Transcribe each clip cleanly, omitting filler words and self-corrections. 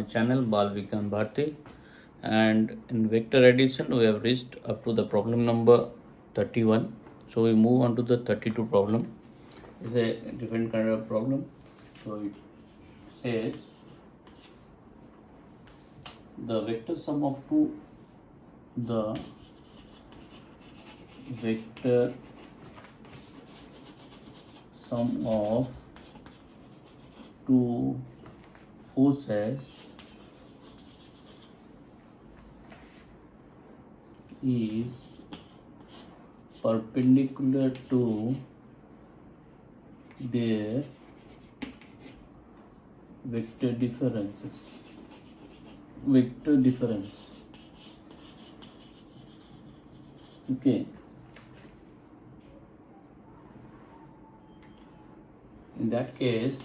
my channel Bal Vigyan Bharti, and in vector addition we have reached up to the problem number 31. So we move on to the 32 problem. It's a different kind of problem. So it says the vector sum of two forces is perpendicular to their vector difference. Okay. In that case,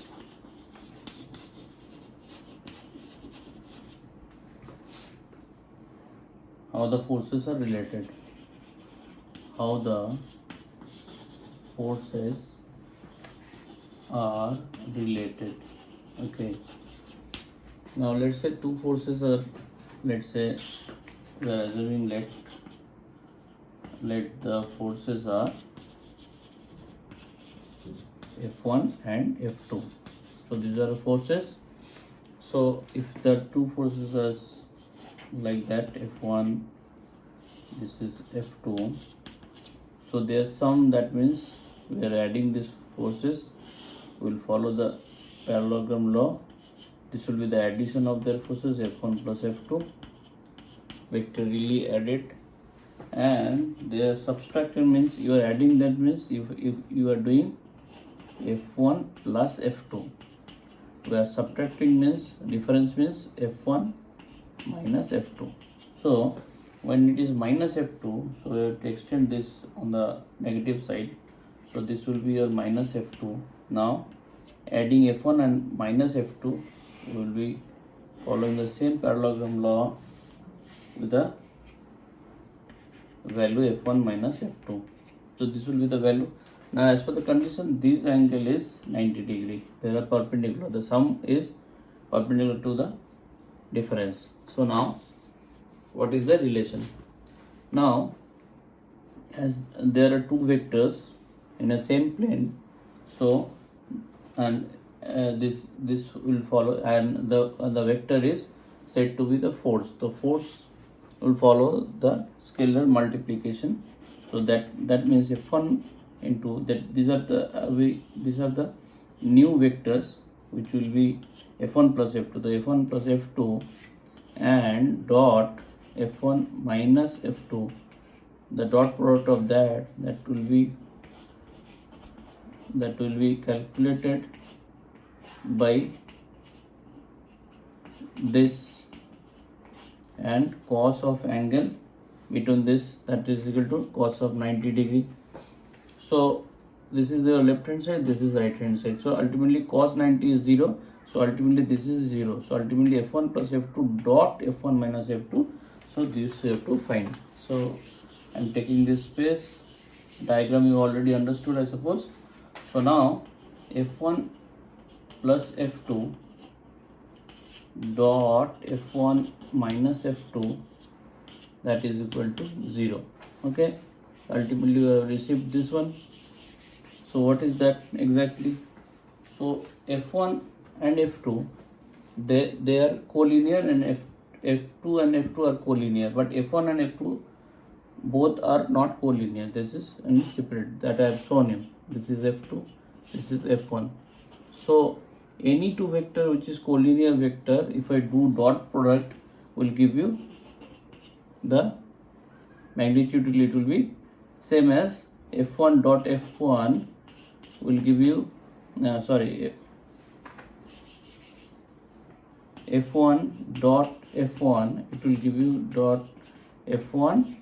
how the forces are related? How the forces are related? Okay. Now let's say two forces are. Let's say we are assuming let the forces are F1 and F2. So these are forces. So if the two forces are like that, F1, this is F2, so their sum, that means we are adding these forces, we will follow the parallelogram law. This will be the addition of their forces, F1 plus F2, vectorially added, and they are subtracting, means you are adding, that means if you are doing F1 plus F2, we are subtracting, means difference means F1 minus F2. So when it is minus F2, so we have to extend this on the negative side, so this will be your minus F2. Now adding F1 and minus F2, we will be following the same parallelogram law with the value F1 minus F2. So this will be the value. Now as per the condition, this angle is 90 degree. They are perpendicular. The sum is perpendicular to the difference. So now what is the relation? Now as there are two vectors in a same plane, so and this will follow, and the vector is said to be the force. The force will follow the scalar multiplication. So that means F1 into that, these are the new vectors which will be F1 plus F2. The F1 plus F2 and dot F1 minus F2, the dot product of that will be calculated by this, and cos of angle between this, that is equal to cos of 90 degree. So this is the left hand side, this is right hand side. So ultimately cos 90 is 0. So ultimately this is 0. So ultimately F1 plus F2 dot F1 minus F2. So this you have to find. So I am taking this space. Diagram you already understood, I suppose. So now F1 plus F2 dot F1 minus F2, that is equal to 0. Okay, ultimately we have received this one. So what is that exactly? So F1 and F2, they are collinear, and F2 and F2 are collinear, but F1 and F2 both are not collinear. This is separate, that I have shown you. This is F2, this is F1. So any two vector which is collinear vector, if I do dot product, will give you the magnitude. It will be same as F1 dot F1 will give you F1 dot F1, it will give you dot F1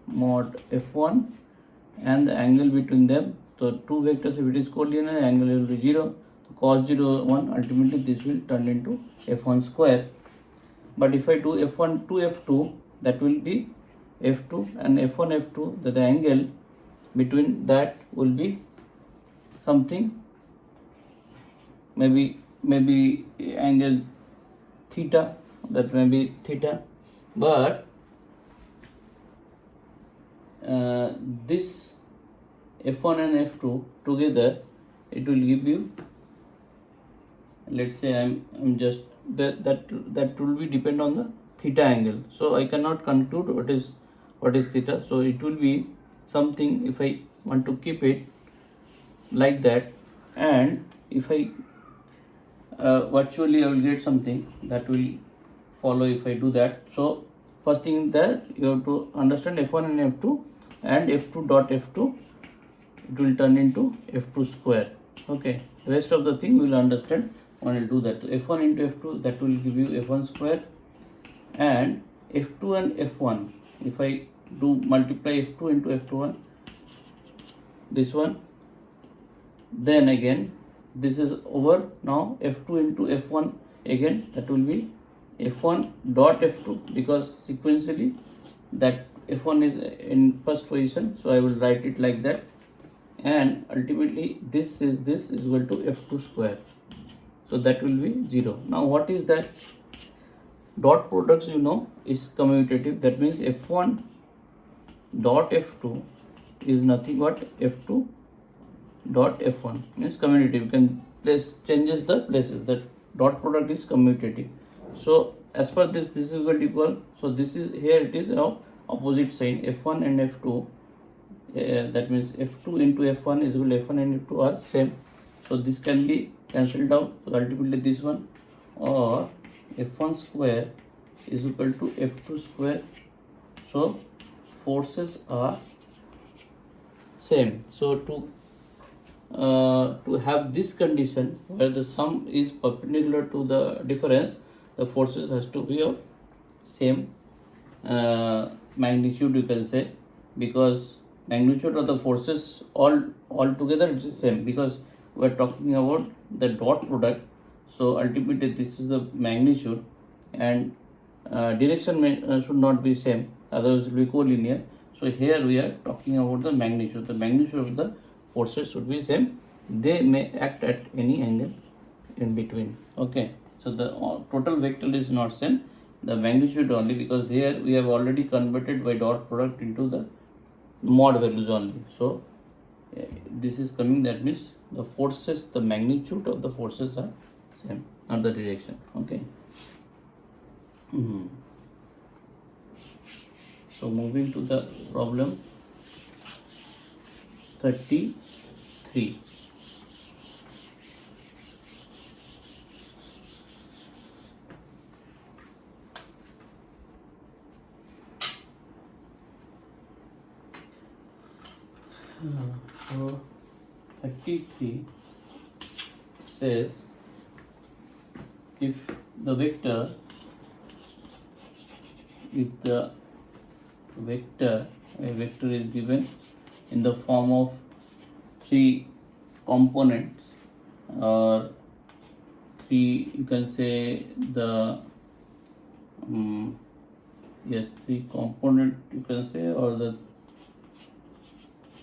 mod F1 and the angle between them. So two vectors, if it is collinear, angle will be 0. So cos 0 1, ultimately this will turn into F1 square. But if I do F1 to F2, that will be F2 and F1 F2, that the angle between that will be something, maybe angle theta, that may be theta, but this f1 and f2 together, it will give you, let's say I'm just that will be depend on the theta angle, so I cannot conclude what is theta. So it will be something, if I want to keep it like that, and if I virtually I will get something that will follow if I do that. So first thing that you have to understand f1 and f2, and f2 dot f2, it will turn into f2 square. Okay, rest of the thing we will understand when we do that. So f1 into f2, that will give you f1 square, and f2 and f1, if I do multiply f2 into f1, this one, then again this is over. Now f2 into f1 again, that will be f1 dot f2, because sequentially that f1 is in first position, so I will write it like that, and ultimately this is equal to f2 square, so that will be 0. Now what is that? Dot products, you know, is commutative. That means f1 dot f2 is nothing but f2 dot f1, means commutative. You can changes the places, that dot product is commutative. So as per this is equal, so this is, here it is now opposite sign, f1 and f2, that means f2 into f1 is equal to f1 and f2 are same, so this can be cancelled out. So ultimately this one, or f1 square is equal to f2 square, so forces are same. So to have this condition where the sum is perpendicular to the difference, the forces has to be of same magnitude, you can say, because magnitude of the forces all together it is same, because we are talking about the dot product. So ultimately this is the magnitude, and direction should not be same, otherwise it will be collinear. So here we are talking about the magnitude. The magnitude of the forces should be same. They may act at any angle in between. Okay, so the total vector is not same, the magnitude only, because there we have already converted by dot product into the mod values only. So this is coming, that means the forces, the magnitude of the forces are same, not the direction. Okay. So moving to the problem 33. So 33 says, if the vector, a vector is given in the form of 3 components, or 3, you can say the 3 component, you can say, or the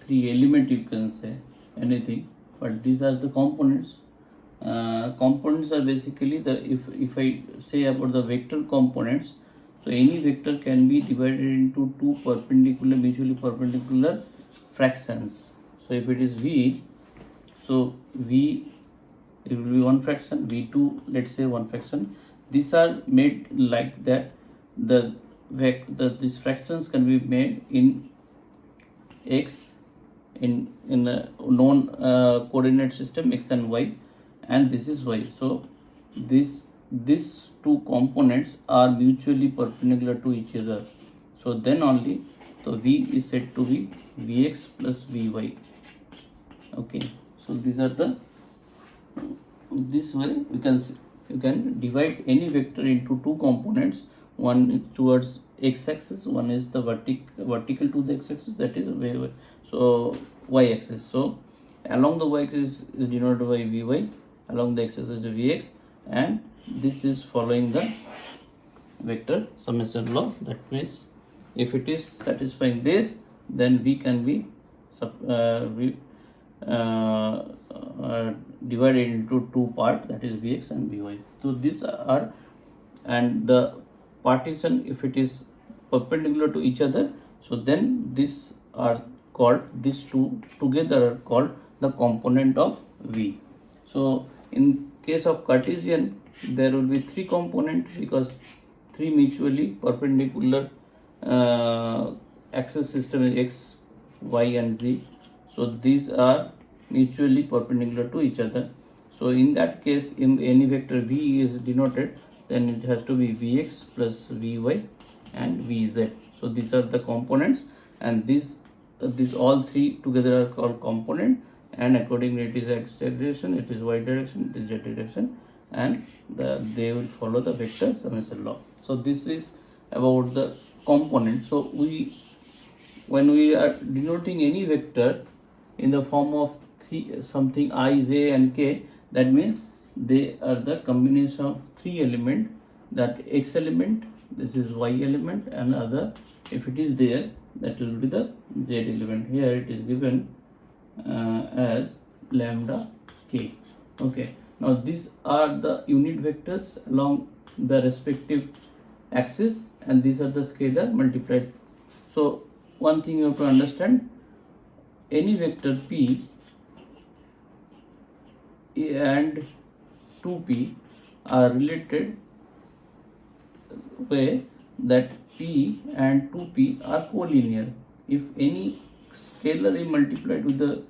3 element, you can say, anything, but these are the components. Components are basically the, if I say about the vector components, so any vector can be divided into 2 perpendicular, mutually perpendicular fractions. So if it is v, so v, it will be one fraction, v2, let's say one fraction. These are made like that. These fractions can be made in x, in a known coordinate system, x and y, and this is y. So these 2 components are mutually perpendicular to each other. So then only the v is said to be vx plus vy. Okay, so these are the, this way you can divide any vector into 2 components. One is towards x-axis, one is the vertical to the x-axis, that is y. So y-axis. So along the y-axis is denoted by vy, along the x-axis is vx, and this is following the vector summation law. That means if it is satisfying this, then v can be divided into 2 parts, that is vx and vy. So these are and the partition, if it is perpendicular to each other, so then these are called, these two together are called the component of V. So in case of Cartesian, there will be three components because three mutually perpendicular axis system is x, y and z. So these are mutually perpendicular to each other. So in that case, in any vector v is denoted, then it has to be vx plus vy and vz. So these are the components, and these all three together are called component, and accordingly it is x direction, it is y direction, it is z direction, and they will follow the vector summation law. So this is about the component. So when we are denoting any vector in the form of something I, j and k, that means they are the combination of three element, that x element, this is y element, and other, if it is there, that will be the z element. Here it is given as lambda k. Okay, now these are the unit vectors along the respective axis, and these are the scalar multiplied. So one thing you have to understand, any vector p and 2p are related way that p and 2p are collinear. If any scalar is multiplied with the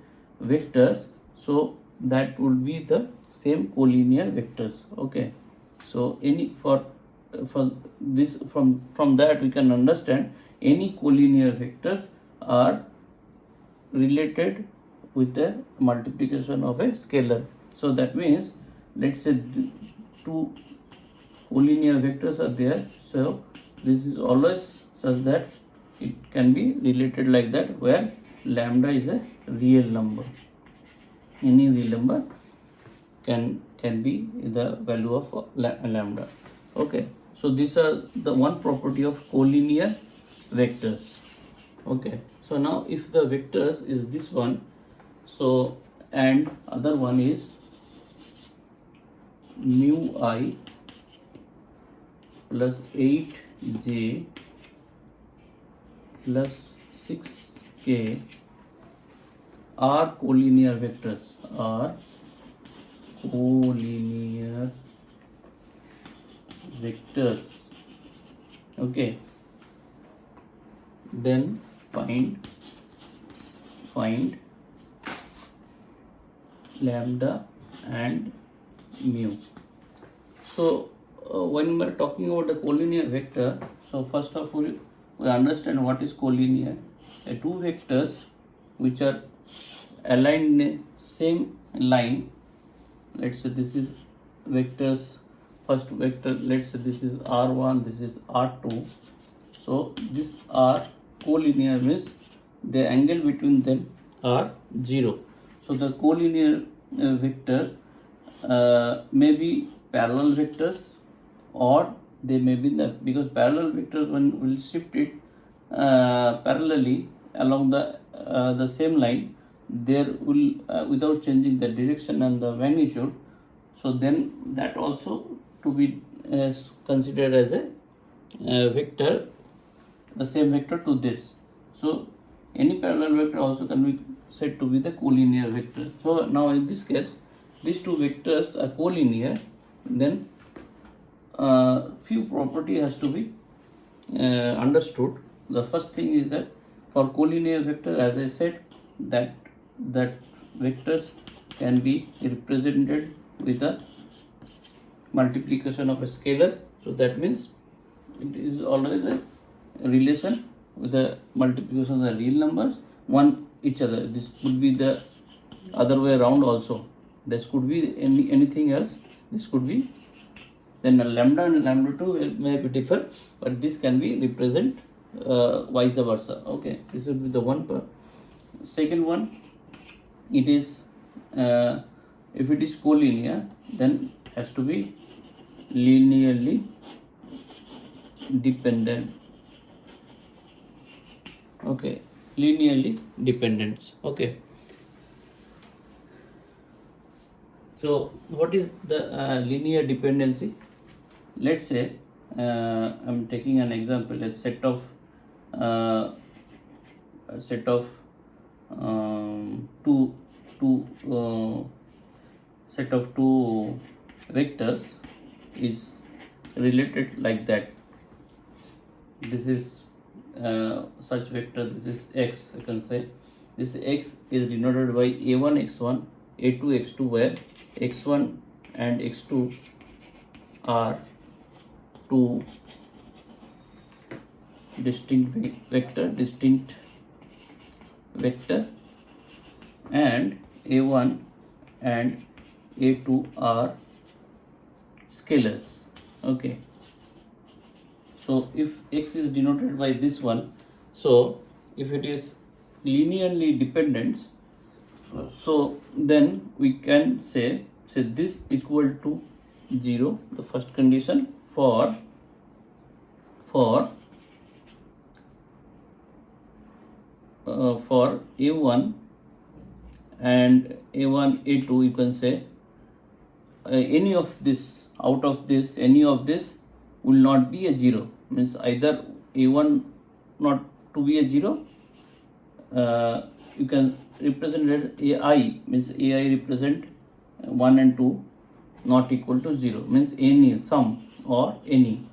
vectors, so that would be the same collinear vectors. Okay, so any for this, from that we can understand any collinear vectors are related with the multiplication of a scalar. So that means, let's say two collinear vectors are there, so this is always such that it can be related like that, where lambda is a real number. Any real number can be the value of lambda. Okay, so these are the one property of collinear vectors. Okay, so now if the vectors is this one, so and other one is mu I plus 8j plus 6k are collinear vectors, are collinear vectors. Okay, then find lambda and mu. So when we are talking about the collinear vector, so first of all we understand what is collinear. Two vectors which are aligned in a same line, let's say this is vectors, first vector, let's say this is r1, this is r2, so these are collinear, means the angle between them are 0. So the collinear vector may be parallel vectors, or they may be because parallel vectors, when we will shift it parallelly along the same line, there will without changing the direction and the magnitude, so then that also to be considered as a vector, the same vector to this. So any parallel vector also can be said to be the collinear vector. So now in this case, these two vectors are collinear, then few property has to be understood. The first thing is that for collinear vector, as I said, that vectors can be represented with a multiplication of a scalar. So that means it is always a relation with the multiplication of the real numbers one each other. This could be the other way around also. This could be anything else. This could be, then lambda and lambda 2 may be differ, but this can be represent vice versa. Okay, this would be the one part. Second one, it is if it is collinear, then has to be linearly dependent. Okay, linearly dependent. Okay, so what is the linear dependency? let's say I'm taking an example, a set of two set of two vectors is related like that. This is such vector, this is x, you can say this x is denoted by a1 x1 a2 x2, where x1 and x2 are two distinct vector, and a1 and a2 are scalars. Okay, so if x is denoted by this one, so if it is linearly dependent, so then we can say this equal to 0, the first condition for a1 and a1 a2, you can say any of this, out of this, any of this will not be a 0, means either a1 not to be a 0, you can represent it ai, means ai represent 1 and 2 not equal to 0, means any sum or any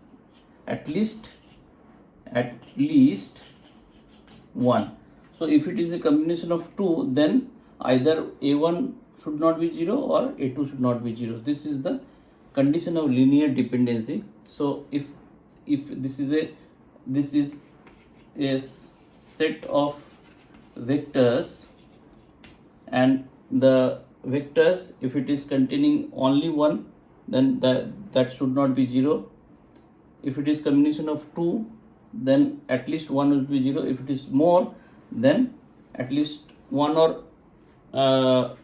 at least 1. So if it is a combination of 2, then either a1 should not be 0 or a2 should not be 0. This is the condition of linear dependency. So if this is a set of vectors, and the vectors, if it is containing only 1, then that should not be 0. If it is combination of 2, then at least 1 will be 0. If it is more, then at least 1 or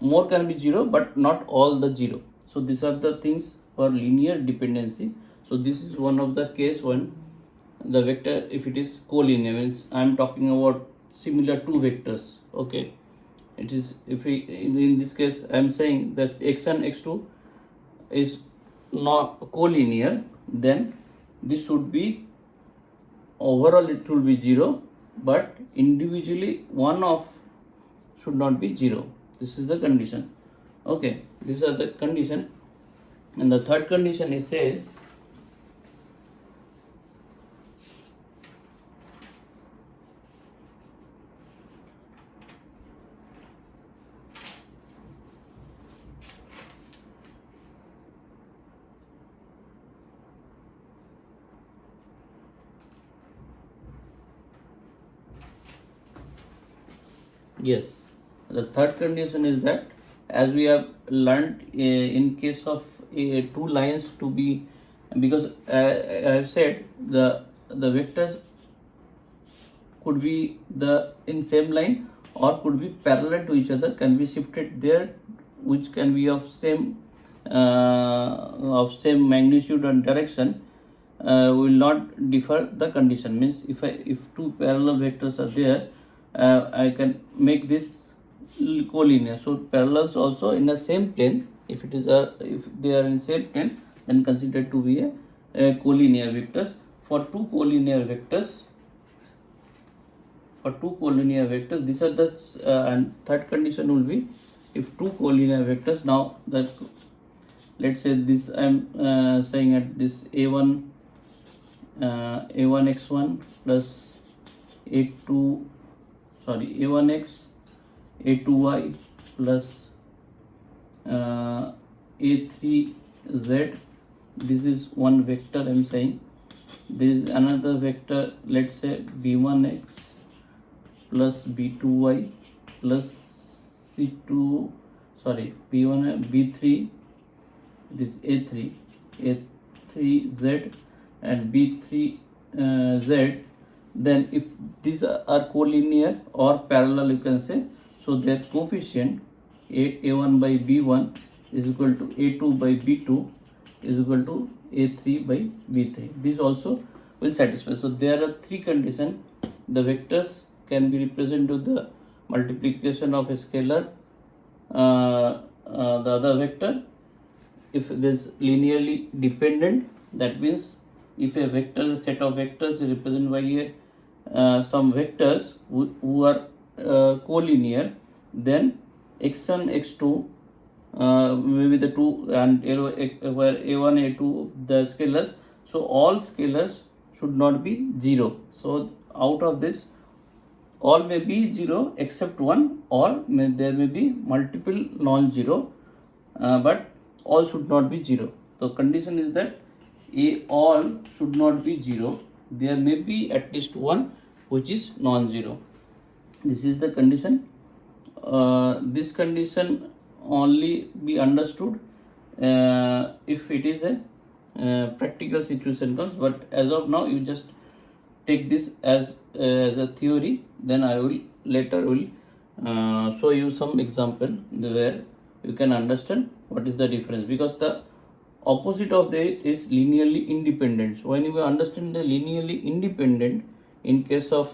more can be 0, but not all the 0. So these are the things for linear dependency. So this is one of the case when the vector, if it is collinear, means I am talking about similar two vectors. Okay, it is, if we in this case I am saying that x1 x2 is not collinear, then this should be, overall it will be 0, but individually one of should not be 0. This is the condition. Okay, these are the condition. And the third condition, it says yes, the third condition is that, as we have learned in case of two lines to be, because I have said the vectors could be in same line or could be parallel to each other, can be shifted there, which can be of same magnitude and direction, will not differ the condition. Means if two parallel vectors are there, I can make this collinear. So parallels also in the same plane, if they are in same plane, then considered to be a collinear vectors. For two collinear vectors, these are the and third condition will be, if two collinear vectors, now that, let's say this I am saying at this a1 x1 plus a1x a2y plus a3z, this is one vector I am saying. There is another vector, let's say b1x plus b2y plus b3, this a3z and b3z. Then if these are collinear or parallel, you can say, so their coefficient a1 by b1 is equal to a2 by b2 is equal to a3 by b3. This also will satisfy. So there are three conditions. The vectors can be represented to the multiplication of a scalar, the other vector. If this linearly dependent, That means if a vector set of vectors is represented by some vectors who are collinear, then x1 x2 maybe the two and where a1 a2 the scalars, so all scalars should not be 0. So out of this all may be 0 except one, or there may be multiple non-zero, but all should not be 0. The condition is that all should not be 0. There may be at least one which is non-zero. This is the condition. This condition only be understood if it is a practical situation comes, but as of now you just take this as a theory. Then I will later show you some example where you can understand what is the difference, because the opposite of that is linearly independent. So when you understand the linearly independent, in case of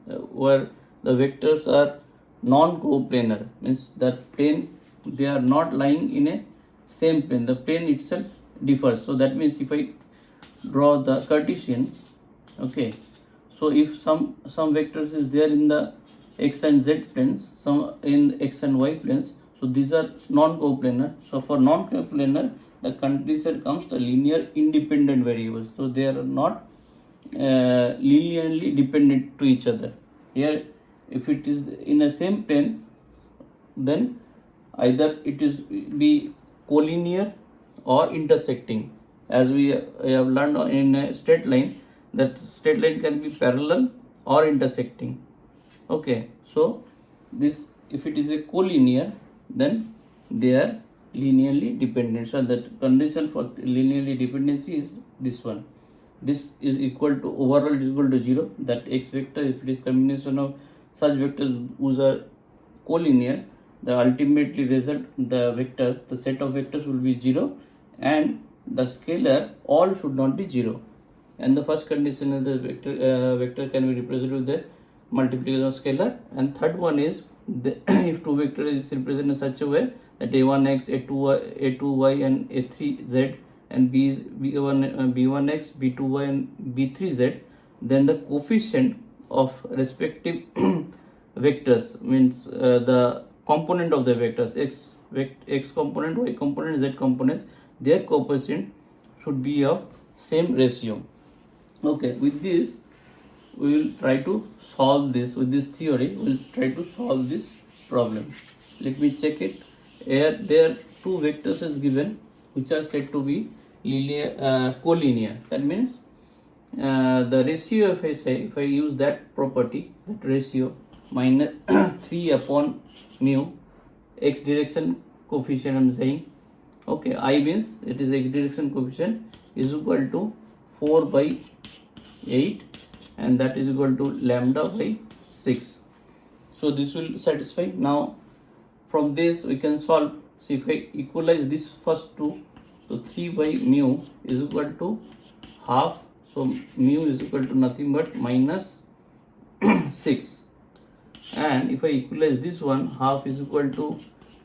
where the vectors are non-coplanar, means that plane they are not lying in a same plane, the plane itself differs. So that means if I draw the Cartesian, okay, so if some vectors is there in the x and z planes, some in x and y planes, so these are non-coplanar. So for non-coplanar the condition comes the linear independent variables, so they are not linearly dependent to each other. Here if it is in a same plane, then either it is be collinear or intersecting. As we have learned in a straight line, that straight line can be parallel or intersecting. Okay, so this, if it is a collinear, then they are linearly dependent. So that condition for linearly dependency is this one. This is equal to, overall is equal to 0. That x vector, if it is combination of such vectors whose are collinear, the ultimately result, the vector, the set of vectors will be 0, and the scalar all should not be 0. And the first condition is the vector can be represented with the multiplication of scalar. And third one is the if two vectors is represented in such a way that a1x, a2y and a3z, and b is b1x, b2y and b3z, then the coefficient of respective vectors, means the component of the vectors, x component, y component, z component, their coefficient should be of same ratio. Okay, with this we will try to solve this. With this theory we will try to solve this problem. Let me check it. Here there are two vectors is given which are said to be collinear. That means the ratio, if I say, if I use that property, that ratio minus 3 upon mu, x direction coefficient I am saying, okay, I means it is x direction coefficient is equal to 4 by 8, and that is equal to lambda by 6. So this will satisfy. Now from this we can solve. See, if I equalize this first two, so 3 by mu is equal to half, so mu is equal to nothing but minus 6. And if I equalize this one, half is equal to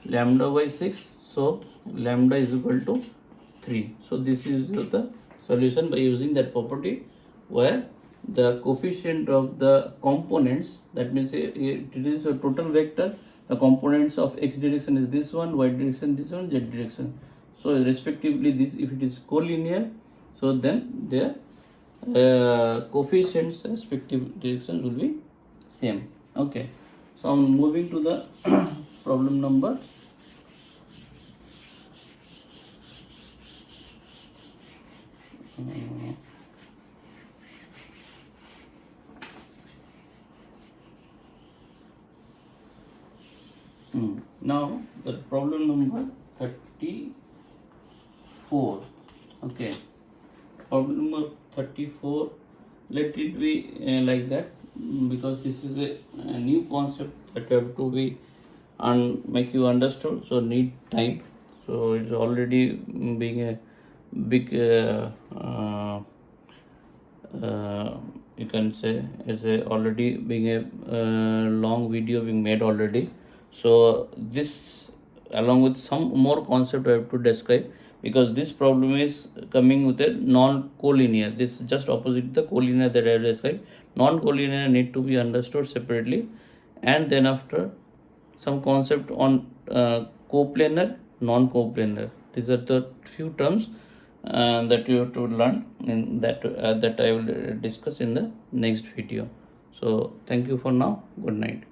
lambda by 6, so lambda is equal to 3. So this is the solution by using that property, where the coefficient of the components, that means it is a total vector, the components of x direction is this one, y direction this one, z direction. So respectively this, if it is collinear, so then their coefficients respective directions will be same. Okay, so I'm moving to the problem number 34. Now the problem number 34. Okay, problem number 34, let it be like that, because this is a new concept that have to be and make you understood, so need time. So it's already being a big you can say is a already being a long video being made already. So this along with some more concept I have to describe, because this problem is coming with a non-collinear. This is just opposite the collinear that I have described. Non-collinear need to be understood separately, and then after some concept on coplanar, non-coplanar. These are the few terms that you have to learn in that I will discuss in the next video. So thank you for now. Good night.